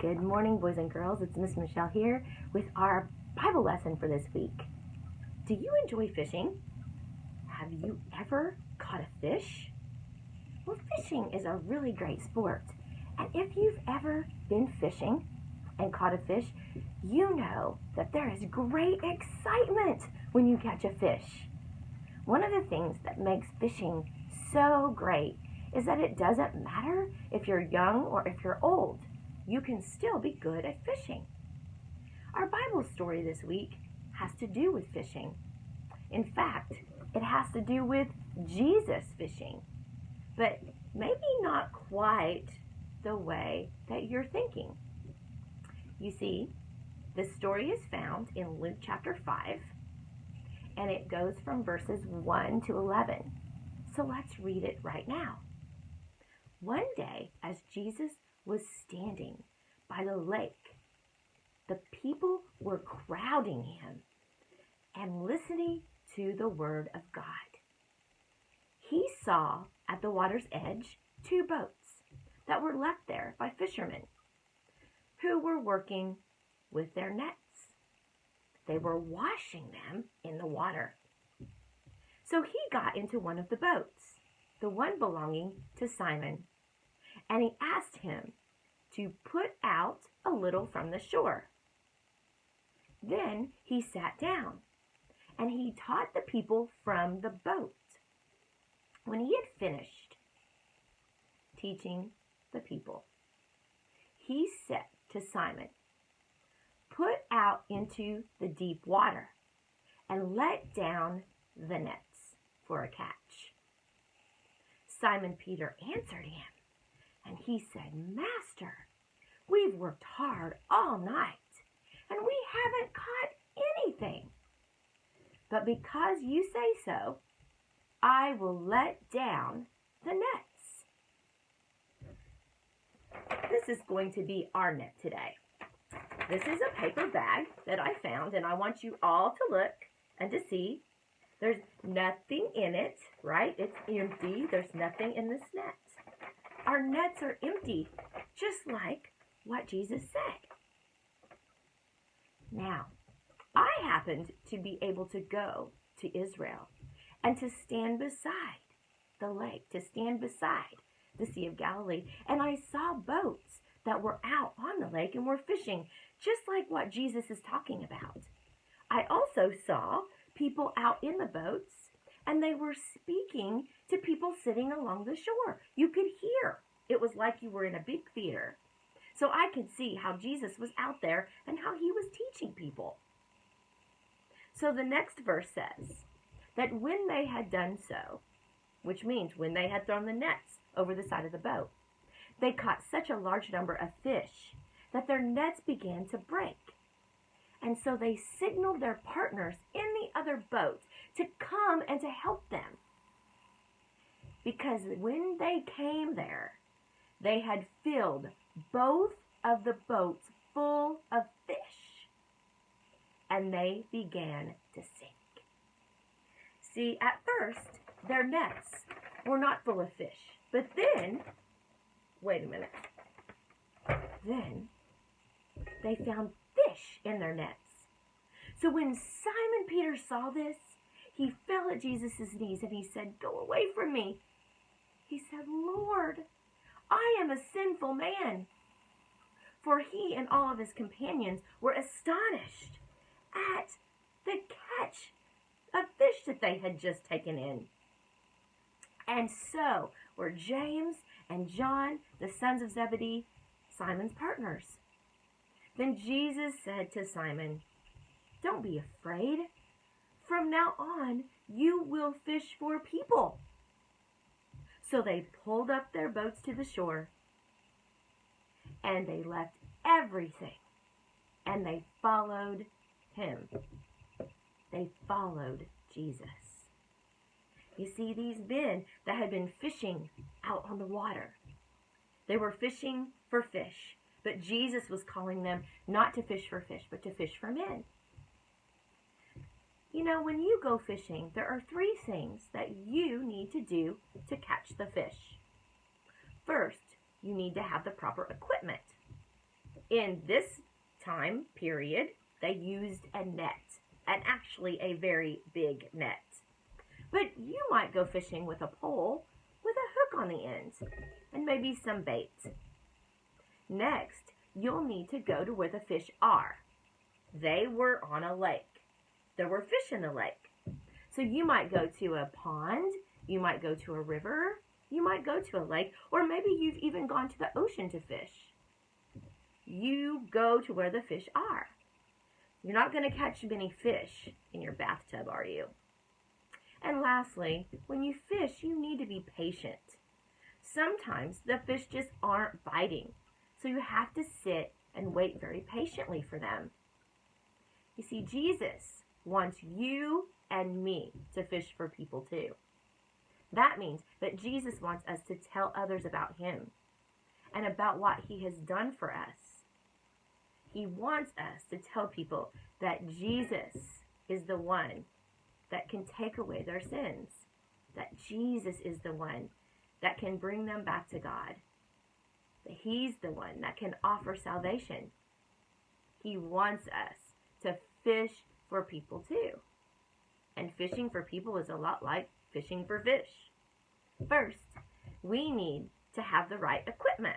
Good morning, boys and girls. It's Miss Michelle here with our Bible lesson for this week. Do you enjoy fishing? Have you ever caught a fish? Well, fishing is a really great sport. And if you've ever been fishing and caught a fish, you know that there is great excitement when you catch a fish. One of the things that makes fishing so great is that it doesn't matter if you're young or if you're old. You can still be good at fishing. Our Bible story this week has to do with fishing. In fact, it has to do with Jesus fishing, but maybe not quite the way that you're thinking. You see, the story is found in Luke chapter 5, and it goes from verses 1 to 11. So let's read it right now. One day, as Jesus was standing by the lake, the people were crowding him and listening to the word of God. He saw at the water's edge 2 boats that were left there by fishermen who were working with their nets. They were washing them in the water. So he got into one of the boats, the one belonging to Simon, and he asked him to put out a little from the shore. Then he sat down, and he taught the people from the boat. When he had finished teaching the people, he said to Simon, "Put out into the deep water and let down the nets for a catch." Simon Peter answered him, and he said, "Master, we've worked hard all night, and we haven't caught anything. But because you say so, I will let down the nets." This is going to be our net today. This is a paper bag that I found, and I want you all to look and to see. There's nothing in it, right? It's empty. There's nothing in this net. Our nets are empty, just like what Jesus said. Now, I happened to be able to go to Israel and to stand beside the lake, to stand beside the Sea of Galilee, and I saw boats that were out on the lake and were fishing, just like what Jesus is talking about. I also saw people out in the boats, and they were speaking to people sitting along the shore. You could hear. It was like you were in a big theater. So I could see how Jesus was out there and how he was teaching people. So the next verse says that when they had done so, which means when they had thrown the nets over the side of the boat, they caught such a large number of fish that their nets began to break. And so they signaled their partners in the other boat to come and to help them. Because when they came there, they had filled both of the boats full of fish, and they began to sink. See, at first, their nets were not full of fish. But then, wait a minute, then they found fish in their nets. So when Simon Peter saw this, he fell at Jesus' knees and he said, "Go away from me." He said, "Lord, I am a sinful man." For he and all of his companions were astonished at the catch of fish that they had just taken in. And so were James and John, the sons of Zebedee, Simon's partners. Then Jesus said to Simon, "Don't be afraid. From now on, you will fish for people." So they pulled up their boats to the shore, and they left everything, and they followed him. They followed Jesus. You see, these men that had been fishing out on the water, they were fishing for fish, but Jesus was calling them not to fish for fish, but to fish for men. You know, when you go fishing, there are 3 things that you need to do to catch the fish. First, you need to have the proper equipment. In this time period, they used a net, and actually a very big net. But you might go fishing with a pole with a hook on the end and maybe some bait. Next, you'll need to go to where the fish are. They were on a lake. There were fish in the lake. So you might go to a pond, you might go to a river, you might go to a lake, or maybe you've even gone to the ocean to fish. You go to where the fish are. You're not going to catch many fish in your bathtub, are you? And lastly, when you fish, you need to be patient. Sometimes the fish just aren't biting, so you have to sit and wait very patiently for them. You see, Jesus wants you and me to fish for people too. That means that Jesus wants us to tell others about him and about what he has done for us. He wants us to tell people that Jesus is the one that can take away their sins, that Jesus is the one that can bring them back to God, that he's the one that can offer salvation. He wants us to fish for people too. And fishing for people is a lot like fishing for fish. First, we need to have the right equipment.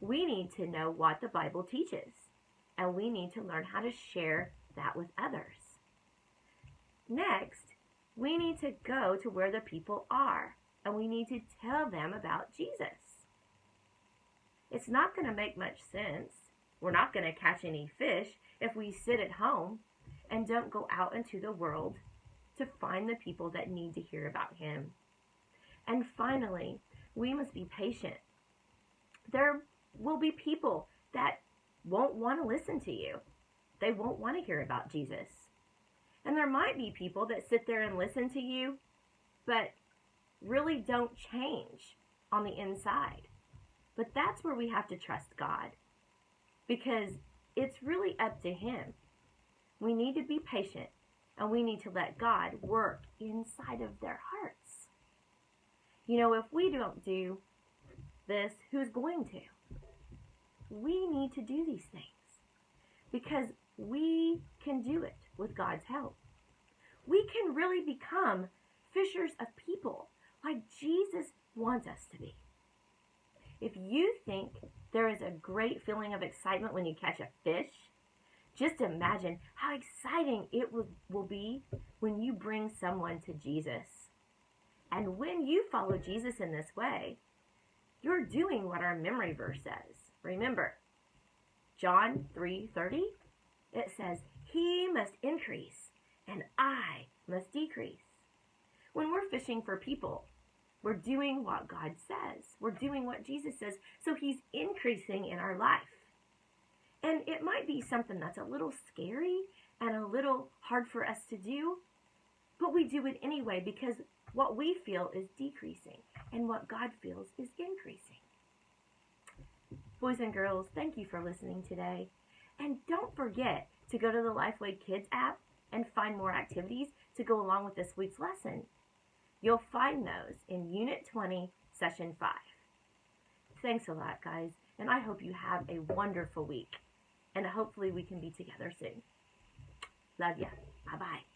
We need to know what the Bible teaches, and we need to learn how to share that with others. Next, we need to go to where the people are, and we need to tell them about Jesus. It's not going to make much sense. We're not going to catch any fish if we sit at home and don't go out into the world to find the people that need to hear about him. And finally, we must be patient. There will be people that won't want to listen to you. They won't want to hear about Jesus. And there might be people that sit there and listen to you, but really don't change on the inside. But that's where we have to trust God, because it's really up to him. We need to be patient, and we need to let God work inside of their hearts. You know, if we don't do this, who's going to? We need to do these things because we can do it with God's help. We can really become fishers of people like Jesus wants us to be. If you think there is a great feeling of excitement when you catch a fish, just imagine how exciting it will be when you bring someone to Jesus. And when you follow Jesus in this way, you're doing what our memory verse says. Remember, John 3:30, it says, he must increase and I must decrease. When we're fishing for people, we're doing what God says. We're doing what Jesus says. So he's increasing in our life. And it might be something that's a little scary and a little hard for us to do, but we do it anyway because what we feel is decreasing and what God feels is increasing. Boys and girls, thank you for listening today. And don't forget to go to the Lifeway Kids app and find more activities to go along with this week's lesson. You'll find those in Unit 20, Session 5. Thanks a lot, guys, and I hope you have a wonderful week. And hopefully we can be together soon. Love ya. Bye-bye.